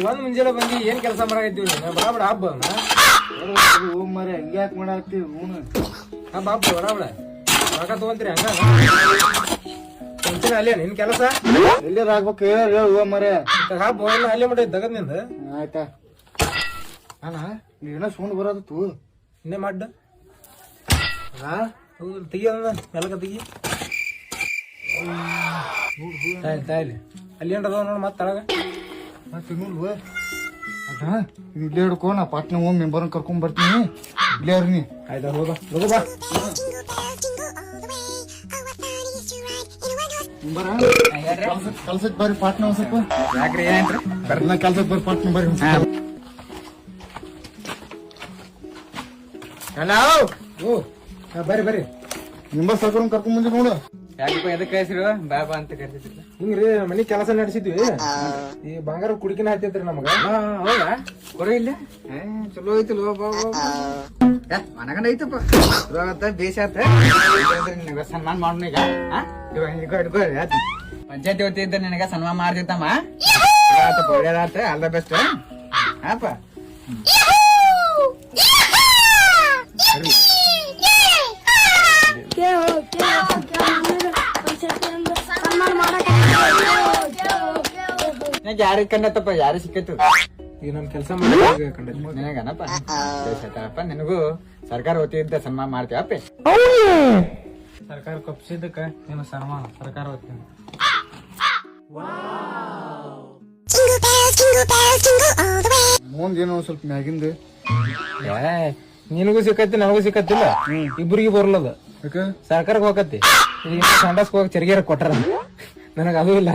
ಒಂದ್ ಮುಂಜಾನೆ ಬಂದಿ ಏನ್ ಕೆಲಸ ಮಾಡಾಕತ್ತೀವಿ ಬರಾಬಡ ಹಬ್ಬ ಮರೆ ಹಂಗೆ ಯಾಕೆ ಮಾಡಾಕ್ತಿವಿ ಹಬ್ಬ ಹಬ್ಬ ಬರಾಬಡ ರೊಕ್ಕ ತಗೊಂತೀರಿ ಹಂಗ ಟೆನ್ಷನ್ ಅಲ್ಲೇ ನಿನ್ ಕೆಲಸ ಎಲ್ಲಿ ಆಗ್ಬೇಕು ಹೇಳು ಮರೆ ಹಬ್ಬ ಅಲ್ಲೇ ಮಟ್ಟ ತಗದ್ ನಿಂದ ಆಯ್ತಾ ಅಣ್ಣ ಏನೋ ಸುಂಡ್ ಬರೋದು ಇನ್ನೇ ಮಾಡ್ ಹೌದು ತೆಗಿಯೋದ ಮೆಲಕ ತೆಗಿ ತಾಯಿಲಿ ಅಲ್ಲಿ ಏನ್ರ ಅದಾವ ನೋಡು ಮತ್ತೆ ತಳಗ ಮತ್ತೆ ನೋಡುವ ಇದು ಇಲ್ಲೇ ಹಿಡ್ಕೊ ನಾ ಪಾಟ್ನ ಹೋಗಿ ಮೆಂಬರ್ನ ಕರ್ಕೊಂಡ್ ಬರ್ತೀನಿ ಇಲ್ಲೇ ನೀ ಆಯ್ತಾ ಹೋಗ ಹೋಗ ಬಾ ಕೆಲ್ಸಕ್ ಬರ್ರಿ ಪಾಟ್ನ ಒಂದ್ ಸ್ವಲ್ಪ ಯಾಕ್ರಿ ಏನೇನ್ರಿ ಬರ್ಲ ಕೆಲ್ಸಕ್ ಬರ್ರಿ ಪಾಟ್ನ ಬರ್ರಿ ಹಲೋ ಓ ಬರ್ರಿ ಬರ್ರಿ ನಿಂಬ ಸರ್ಕಾರ ಕರ್ಕೊಂಡ್ ಬಂದಿ ನೋಡು ಯಾಕಪ್ಪ ಎದಕ್ಕೆ ಕಳ್ಸಿರು ಬಾಬಾ ಅಂತ ಕರ್ಸಿದ್ರಲ್ಲ ಹಿಂಗ್ರಿ ಮನಿ ಕೆಲಸ ನಡೆಸಿದ್ವಿ ಈ ಬಂಗಾರ ಕುಡಿಕಿನ ಹತ್ತೈತ್ರಿ ನಮಗ ಹೌದಾ ಕೊಡು ಇಲ್ಲ ಚಲೋ ಐತಿಲ್ವ ಮನಗಂಡ ಐತಪ್ಪ ಇವಾಗತ್ತ ಬೇಸ ಆತ ನಿನಗ ಸನ್ಮಾನ ಮಾಡೋಣ ಈಗ ಪಂಚಾಯತಿ ವತಿಯಿಂದ ನಿನಗ ಸನ್ಮಾನ ಮಾಡ್ತಿತ್ತಮ್ಮ ಒಳ್ಳೇದಾತ ಆಲ್ ದ ಬೆಸ್ಟ್ ಹಾಪ ಯಾರಿಗೆ ಕಂಡತ್ತಪ್ಪ ಯಾರು ಸಿಕ್ಕತ್ತು ಈಗ ನಮ್ ಕೆಲಸ ಮಾಡಿ ಕಂಡೈತಿ ನಿನಗನಪ್ಪ ಬೇಸಪ್ಪ ನಿನಗೂ ಸರ್ಕಾರ ವತಿಯಿಂದ ಸನ್ಮಾನ ಮಾಡ್ತೀವಪ್ಪೆ ಸರ್ಕಾರ ಕಪ್ಸಿದ್ದಕ್ಕ ನೀನು ಸನ್ಮಾನ ಸರ್ಕಾರ ವತಿಯಿಂದ ಮುಂದೇನೋ ಸ್ವಲ್ಪ ಮ್ಯಾಗಿಂದ ನಿನಗೂ ಸಿಕ್ಕತ್ತಿ ನನಗೂ ಸಿಕ್ಕತ್ತಿಲ್ಲ ಇಬ್ಬರಿಗೆ ಬರ್ಲದ ಯಾಕೆ ಸರ್ಕಾರಕ್ಕೆ ಹೋಗತ್ತಿ ಈಗ ಸಂಡಾಸ್ಗೆ ಹೋಗಿ ಚರಿಗೆರ ಕೊಟ್ಟಾರ ನನಗ ಅದು ಇಲ್ಲ